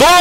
2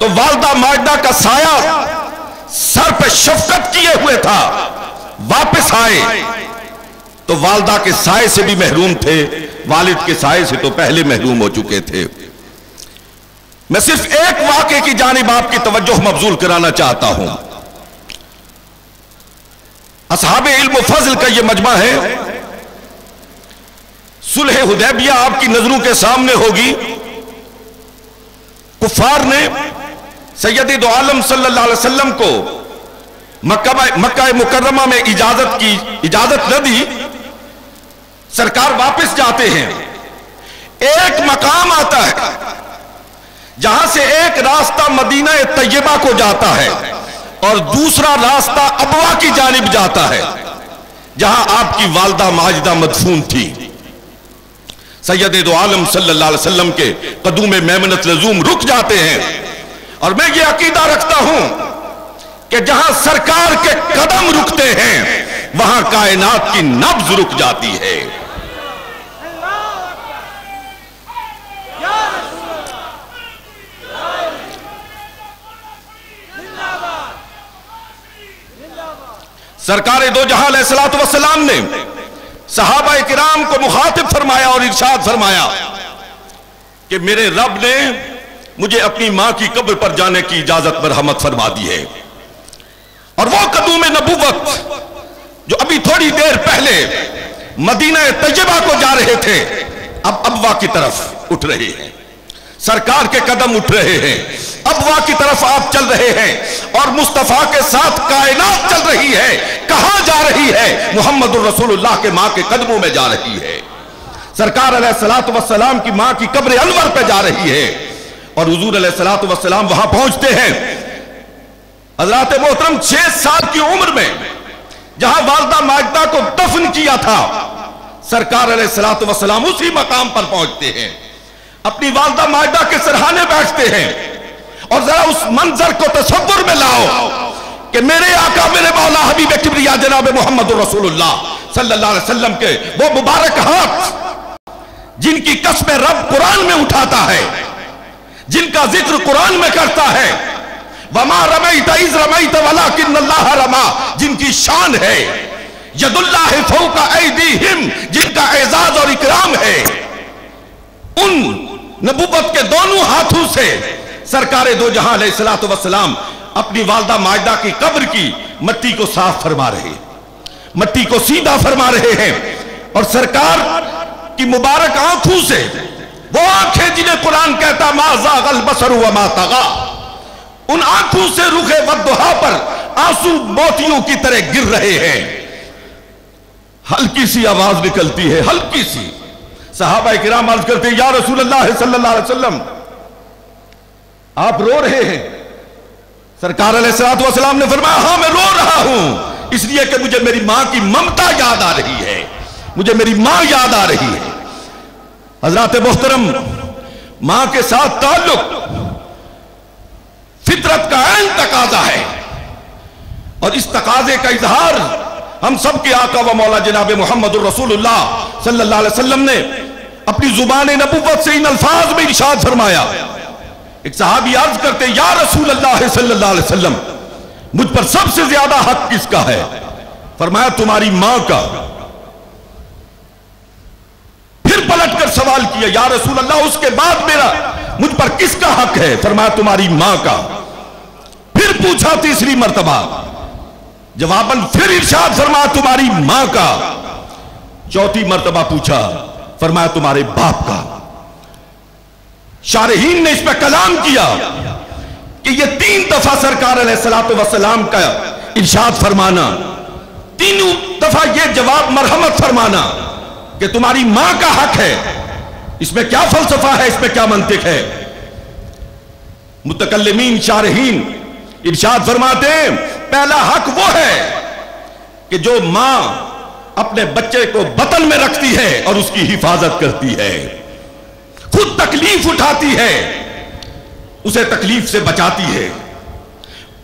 تو والدہ ماجدہ کا سایہ سر پہ شفقت کیے ہوئے تھا، واپس آئے تو والدہ کے سائے سے بھی محروم تھے، والد کے سائے سے تو پہلے محروم ہو چکے تھے۔ میں صرف ایک واقعے کی جانب آپ کی توجہ مبذول کرانا چاہتا ہوں۔ اصحاب علم و فضل کا یہ مجمع ہے، صلح حدیبیہ آپ کی نظروں کے سامنے ہوگی۔ کفار نے سید دو عالم صلی اللہ علیہ وسلم کو مکہ مکرمہ میں اجازت نہ دی، سرکار واپس جاتے ہیں۔ ایک مقام آتا ہے جہاں سے ایک راستہ مدینہ طیبہ کو جاتا ہے اور دوسرا راستہ ابوا کی جانب جاتا ہے، جہاں آپ کی والدہ ماجدہ مدفون تھی۔ سید دو عالم صلی اللہ علیہ وسلم کے قدوم میمنت لزوم رک جاتے ہیں، اور میں یہ عقیدہ رکھتا ہوں کہ جہاں سرکار کے قدم رکتے ہیں وہاں کائنات کی نبض رک جاتی ہے۔ سرکار دو جہاں علیہ السلام نے صحابہ کرام کو مخاطب فرمایا اور ارشاد فرمایا کہ میرے رب نے مجھے اپنی ماں کی قبر پر جانے کی اجازت مرحمت فرما دی ہے، اور وہ قدوم نبوت جو ابھی تھوڑی دیر پہلے مدینہ طیبہ کو جا رہے تھے اب ابوا کی طرف اٹھ رہے ہیں، سرکار کے قدم اٹھ رہے ہیں، ابوا کی طرف آپ چل رہے ہیں، اور مصطفیٰ کے ساتھ کائنات چل رہی ہے۔ کہاں جا رہی ہے؟ محمد الرسول اللہ کے ماں کے قدموں میں جا رہی ہے۔ سرکار علیہ السلام کی ماں کی قبر انور پہ جا رہی ہے، اور حضور علیہ السلام وہاں پہنچتے ہیں۔ حضرات محترم 6 سال کی عمر میں جہاں والدہ ماجدہ کو دفن کیا تھا، سرکار علیہ السلام اسی مقام پر پہنچتے ہیں، اپنی والدہ ماجدہ کے سرہانے بیٹھتے ہیں، اور ذرا اس منظر کو تصور میں لاؤ کہ میرے آقا میرے مولا حبیب کبریا جناب محمد رسول اللہ صلی اللہ علیہ وسلم کے وہ مبارک ہاتھ جن کی قسمیں رب قرآن میں اٹھاتا ہے، جن کا ذکر قرآن میں کرتا ہے، وَمَا رَمَيْتَ إِذْ رَمَيْتَ وَلَكِنَّ اللَّهَ رَمَا، جن کی شان ہے ید اللہ فوق ایدیہم، جن کا اعزاز اور اکرام ہے، ان نبوت کے دونوں ہاتھوں سے سرکار دو جہاں علیہ السلام اپنی والدہ ماجدہ کی قبر کی مٹی کو صاف فرما رہے، مٹی کو سیدھا فرما رہے ہیں، اور سرکار کی مبارک آنکھوں سے، وہ آنکھیں جنہیں قرآن کہتا ما زاغ البصر وما طغى، ان آنکھوں سے رخ والضحیٰ پر آنسو موتیوں کی طرح گر رہے ہیں۔ ہلکی سی آواز نکلتی ہے، ہلکی سی۔ صحابہ کرام عرض کرتے ہیں یا رسول اللہ صلی اللہ علیہ وسلم آپ رو رہے ہیں؟ سرکار علیہ السلام نے فرمایا ہاں میں رو رہا ہوں اس لیے کہ مجھے میری ماں کی ممتا یاد آ رہی ہے، مجھے میری ماں یاد آ رہی ہے۔ حضرات محترم، ماں کے ساتھ تعلق فطرت کا عین تقاضا ہے، اور اس تقاضے کا اظہار ہم سب کے آقا و مولا جناب محمد الرسول اللہ صلی اللہ علیہ وسلم نے اپنی زبان نبوت سے ان الفاظ میں ارشاد فرمایا۔ ایک صحابی عرض کرتے یا رسول اللہ صلی اللہ علیہ وسلم مجھ پر سب سے زیادہ حق کس کا ہے؟ فرمایا تمہاری ماں کا۔ پھر پلٹ کر سوال کیا یا رسول اللہ اس کے بعد مجھ پر کس کا حق ہے؟ فرمایا تمہاری ماں کا۔ پھر پوچھا تیسری مرتبہ، جواباً پھر ارشاد فرمایا تمہاری ماں کا۔ چوتھی مرتبہ پوچھا، فرمایا تمہارے باپ کا۔ شارحین نے اس پہ کلام کیا کہ یہ 3 دفعہ سرکار علیہ السلام کا ارشاد فرمانا، تینوں دفعہ یہ جواب مرحمت فرمانا کہ تمہاری ماں کا حق ہے، اس میں کیا فلسفہ ہے، اس میں کیا منطق ہے؟ متکلمین شارحین ارشاد فرماتے ہیں پہلا حق وہ ہے کہ جو ماں اپنے بچے کو بطن میں رکھتی ہے اور اس کی حفاظت کرتی ہے، خود تکلیف اٹھاتی ہے، اسے تکلیف سے بچاتی ہے،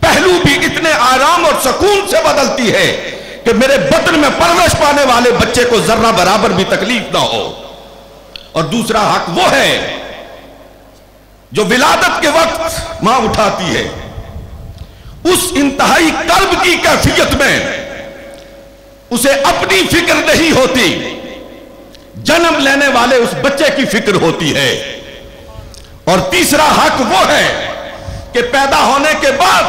پہلو بھی اتنے آرام اور سکون سے بدلتی ہے کہ میرے بطن میں پرورش پانے والے بچے کو ذرہ برابر بھی تکلیف نہ ہو۔ اور دوسرا حق وہ ہے جو ولادت کے وقت ماں اٹھاتی ہے، اس انتہائی کرب کی کیفیت میں اسے اپنی فکر نہیں ہوتی، جنم لینے والے اس بچے کی فکر ہوتی ہے۔ اور تیسرا حق وہ ہے کہ پیدا ہونے کے بعد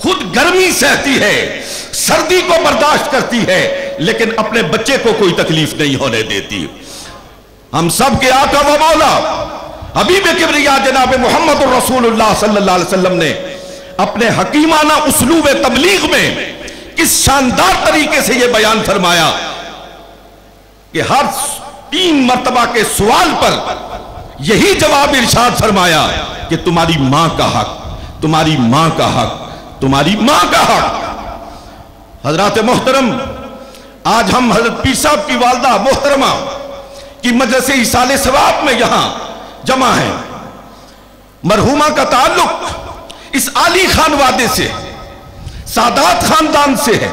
خود گرمی سہتی ہے، سردی کو برداشت کرتی ہے، لیکن اپنے بچے کو کوئی تکلیف نہیں ہونے دیتی۔ ہم سب کے آقا و مولا حبیب کبریا جناب محمد الرسول اللہ صلی اللہ علیہ وسلم نے اپنے حکیمانہ اسلوب تبلیغ میں کس شاندار طریقے سے یہ بیان فرمایا کہ ہر 3 مرتبہ کے سوال پر یہی جواب ارشاد فرمایا کہ تمہاری ماں کا حق، تمہاری ماں کا حق، تمہاری ماں کا حق۔ حضرات محترم، آج ہم حضرت پیر صاحب کی والدہ محترمہ کی مجلس ایصال ثواب میں یہاں جمع ہیں۔ مرحومہ کا تعلق اس عالی خانوادے سے، سادات خاندان سے ہے۔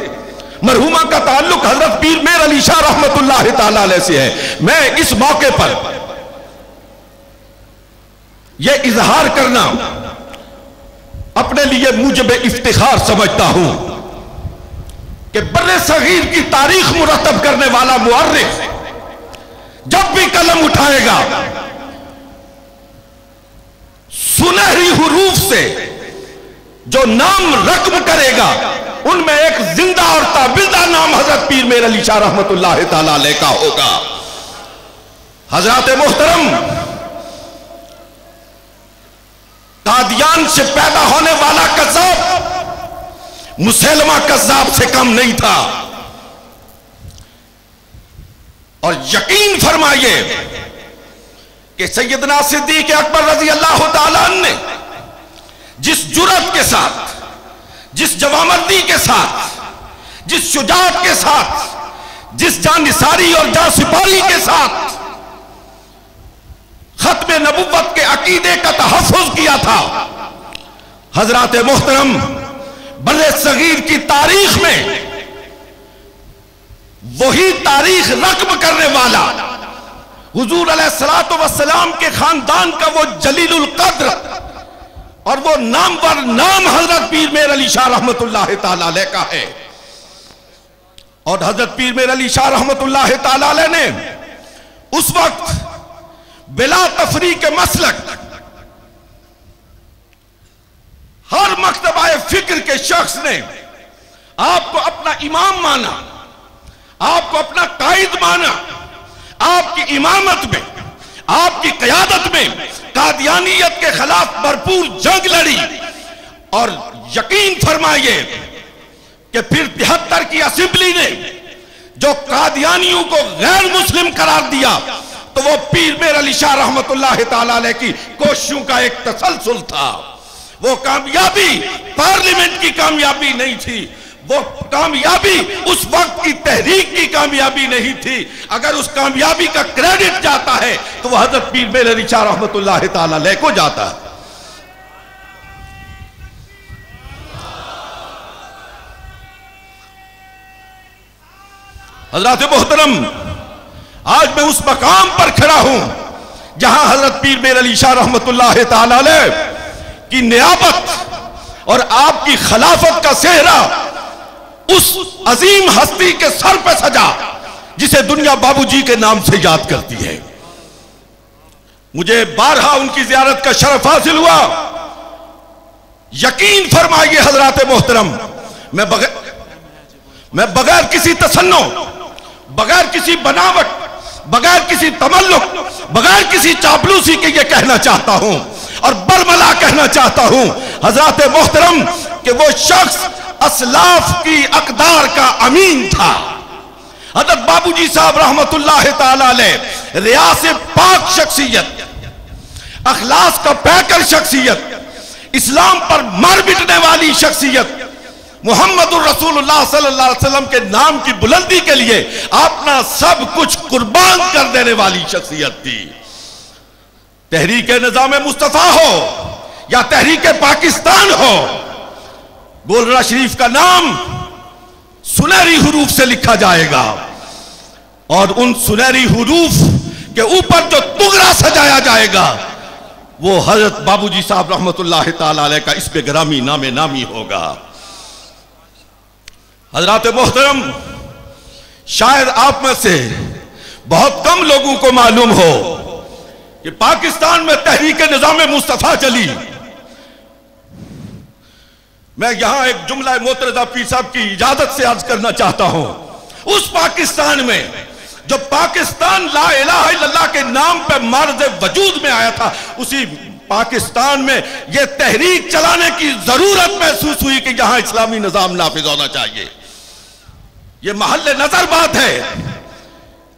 مرحومہ کا تعلق حضرت پیر میر علی شاہ رحمت اللہ تعالیٰ علیہ سے ہے۔ میں اس موقع پر یہ اظہار کرنا اپنے لیے موجب افتخار سمجھتا ہوں کہ بر صغیر کی تاریخ مرتب کرنے والا مورخ جب بھی قلم اٹھائے گا، سنہری حروف سے جو نام رقم کرے گا، ان میں ایک زندہ اور تابندہ نام حضرت پیر میر علی شاہ رحمت اللہ تعالیٰ علیہ کا ہوگا۔ حضرات محترم، قادیان سے پیدا ہونے والا کذاب مسیلمہ کذاب سے کم نہیں تھا، اور یقین فرمائیے کہ سیدنا صدیق اکبر رضی اللہ تعالیٰ عنہ نے جس جرأت کے ساتھ، جس جوامردی کے ساتھ، جس شجاعت کے ساتھ، جس جانثاری اور جانسپاری کے ساتھ ختم نبوت کے عقیدے کا تحفظ کیا تھا، حضرات محترم، بر صغیر کی تاریخ میں وہی تاریخ رقم کرنے والا حضور علیہ السلام کے خاندان کا وہ جلیل القدر اور وہ نامور نام حضرت پیر میر علی شاہ رحمت اللہ تعالیٰ علیہ کا ہے۔ اور حضرت پیر میر علی شاہ رحمت اللہ تعالیٰ علیہ نے اس وقت بلا تفریق مسلک ہر مکتبہ فکر کے شخص نے آپ کو اپنا امام مانا، آپ کو اپنا قائد مانا، آپ کی امامت میں، آپ کی قیادت میں قادیانیت کے خلاف بھرپور جنگ لڑی، اور یقین فرمائیے کہ پھر 73 کی اسمبلی نے جو قادیانیوں کو غیر مسلم قرار دیا تو وہ پیر میر علی شاہ رحمت اللہ تعالیٰ علیہ کی کوششوں کا ایک تسلسل تھا۔ وہ کامیابی پارلیمنٹ کی کامیابی نہیں تھی، وہ کامیابی اس وقت کی تحریک کی کامیابی نہیں تھی۔ اگر اس کامیابی کا کریڈٹ جاتا ہے تو وہ حضرت پیر میر علی شاہ رحمت اللہ تعالیٰ علیہ کو جاتا ہے۔ حضرات محترم، آج میں اس مقام پر کھڑا ہوں جہاں حضرت پیر میر علی شاہ رحمت اللہ تعالیٰ علیہ کی نیابت اور آپ کی خلافت کا صحرا اس عظیم ہستی کے سر پہ سجا جسے دنیا بابو جی کے نام سے یاد کرتی ہے۔ مجھے بارہا ان کی زیارت کا شرف حاصل ہوا۔ یقین فرمائیے حضرات محترم، میں بغیر کسی تصنع، بغیر کسی بناوٹ، بغیر کسی تملک، بغیر کسی چاپلوسی کے یہ کہنا چاہتا ہوں اور برملا کہنا چاہتا ہوں حضرات محترم کہ وہ شخص اسلاف کی اقدار کا امین تھا۔ حضرت بابو جی صاحب رحمت اللہ تعالیٰ علیہ ریاض پاک شخصیت، اخلاص کا پیکر شخصیت، اسلام پر مر مٹنے والی شخصیت، محمد الرسول اللہ صلی اللہ علیہ وسلم کے نام کی بلندی کے لیے اپنا سب کچھ قربان کر دینے والی شخصیت تھی۔ تحریک نظام مصطفیٰ ہو یا تحریک پاکستان ہو، گولرا شریف کا نام سنہری حروف سے لکھا جائے گا، اور ان سنہری حروف کے اوپر جو تغرا سجایا جائے گا وہ حضرت بابو جی صاحب رحمت اللہ تعالی علیہ کا اس پہ گرامی نام نامی ہوگا۔ حضرات محترم، شاید آپ میں سے بہت کم لوگوں کو معلوم ہو کہ پاکستان میں تحریک نظام مصطفیٰ چلی۔ میں یہاں ایک جملہ معترضہ پیر صاحب کی اجازت سے عرض کرنا چاہتا ہوں۔ اس پاکستان میں جو پاکستان لا الہ الا اللہ کے نام پہ مرز وجود میں آیا تھا، اسی پاکستان میں یہ تحریک چلانے کی ضرورت محسوس ہوئی کہ یہاں اسلامی نظام نافذ ہونا چاہیے۔ یہ محل نظر بات ہے،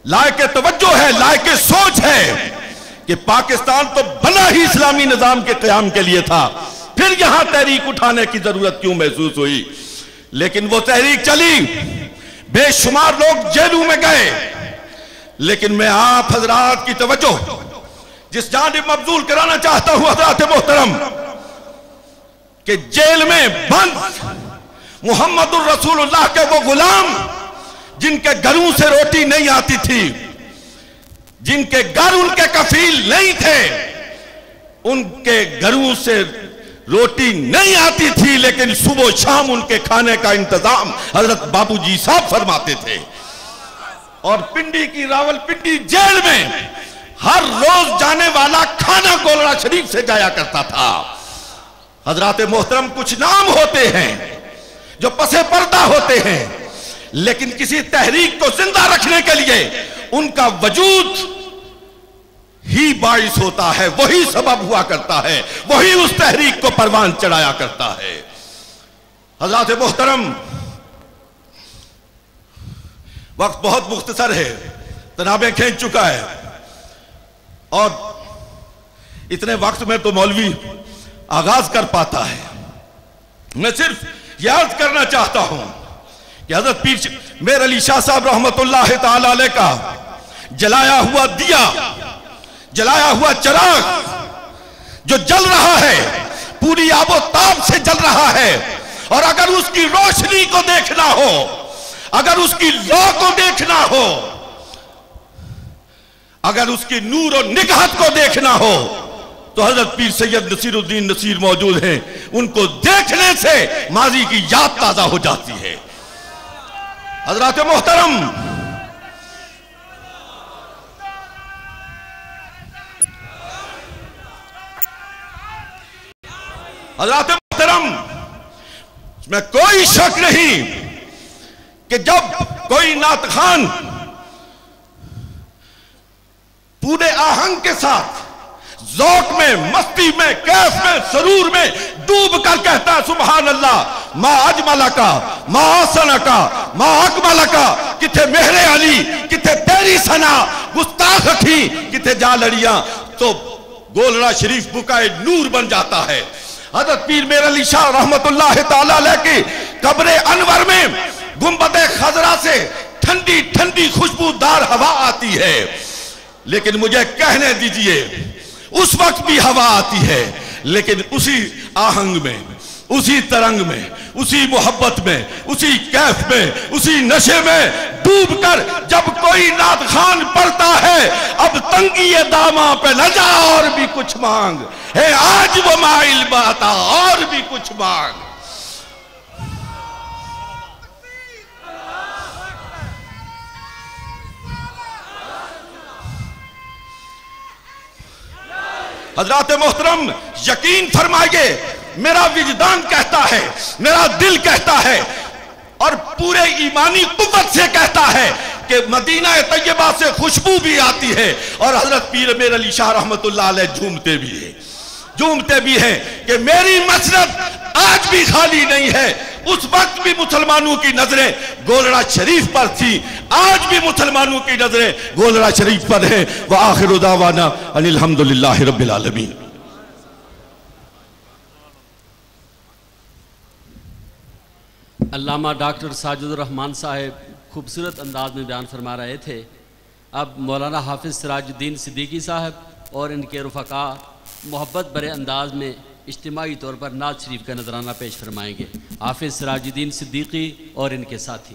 لائق توجہ ہے، لائق سوچ ہے کہ پاکستان تو بنا ہی اسلامی نظام کے قیام کے لیے تھا، پھر یہاں تحریک اٹھانے کی ضرورت کیوں محسوس ہوئی؟ لیکن وہ تحریک چلی، بے شمار لوگ جیلوں میں گئے، لیکن میں آپ حضرات کی توجہ جس جانب مبذول کرانا چاہتا ہوں حضرات محترم، کہ جیل میں بند محمد الرسول اللہ کے وہ غلام جن کے گھروں سے روٹی نہیں آتی تھی، جن کے گھر ان کے کفیل نہیں تھے، ان کے گھروں سے روٹی نہیں آتی تھی، لیکن صبح و شام ان کے کھانے کا انتظام حضرت بابو جی صاحب فرماتے تھے۔ اور پنڈی کی راول پنڈی جیل میں ہر روز جانے والا کھانا گولڑا شریف سے جایا کرتا تھا۔ حضرات محترم، کچھ نام ہوتے ہیں جو پسے پردہ ہوتے ہیں، لیکن کسی تحریک کو زندہ رکھنے کے لیے ان کا وجود ہی باعث ہوتا ہے، وہی سبب ہوا کرتا ہے، وہی اس تحریک کو پروان چڑھایا کرتا ہے۔ حضرات محترم، وقت بہت مختصر ہے، تنابیں کھینچ چکا ہے، اور اتنے وقت میں تو مولوی آغاز کر پاتا ہے۔ میں صرف یہ عرض کرنا چاہتا ہوں کہ حضرت پیر میر علی شاہ صاحب رحمت اللہ تعالی علیہ کا جلایا ہوا دیا، جلایا ہوا چراغ جو جل رہا ہے، پوری آب و تاب سے جل رہا ہے، اور اگر اس کی روشنی کو دیکھنا ہو، اگر اس کی لو کو دیکھنا ہو، اگر اس کی نور و نگہت کو دیکھنا ہو، تو حضرت پیر سید نصیر الدین نصیر موجود ہیں، ان کو دیکھنے سے ماضی کی یاد تازہ ہو جاتی ہے۔ حضرات محترم، حضرات محترم، اس میں کوئی شک نہیں کہ جب کوئی نعت خوان پورے آہنگ کے ساتھ ذوق میں، مستی میں، کیف میں، سرور میں ڈوب کر کہتا ہے سبحان اللہ، ما اجملکا، ما آسنکا، ما اکملکا، کتے مہر علی، کتے تیری سنا، گستاخ اکھی، کتے جا لڑیاں، تو گولڑا شریف بکائے نور بن جاتا ہے۔ حضرت پیر میر علی شاہ رحمت اللہ تعالی علیہ کی قبر انور میں گنبد خضرا سے ٹھنڈی ٹھنڈی خوشبودار ہوا آتی ہے، لیکن مجھے کہنے دیجئے اس وقت بھی ہوا آتی ہے، لیکن اسی آہنگ میں، اسی ترنگ میں، اسی محبت میں، اسی کیف میں، اسی نشے میں ڈوب کر جب کوئی نعت خوان پڑھتا ہے، اب تنگی داماں پہ نہ جا اور بھی کچھ مانگ، ہے آج وہ مائل باتا اور بھی کچھ مانگ۔ حضرات محترم، یقین فرمائیے، میرا وجدان کہتا ہے، میرا دل کہتا ہے، اور پورے ایمانی قوت سے کہتا ہے کہ مدینہ طیبہ سے خوشبو بھی آتی ہے، اور حضرت پیر میر علی شاہ رحمت اللہ علیہ جھومتے بھی ہیں، جھومتے بھی ہیں کہ میری مسجد آج بھی خالی نہیں ہے۔ اس وقت بھی مسلمانوں کی نظریں گولڑا شریف پر تھی، آج بھی مسلمانوں کی نظریں گولڑا شریف پر ہیں۔ وآخر دعوانا ان الحمدللہ رب العالمین۔ علامہ ڈاکٹر ساجد الرحمان صاحب خوبصورت انداز میں بیان فرما رہے تھے۔ اب مولانا حافظ سراج الدین صدیقی صاحب اور ان کے رفقا محبت برے انداز میں اجتماعی طور پر نعت شریف کا نذرانہ پیش فرمائیں گے۔ حافظ سراج الدین صدیقی اور ان کے ساتھی۔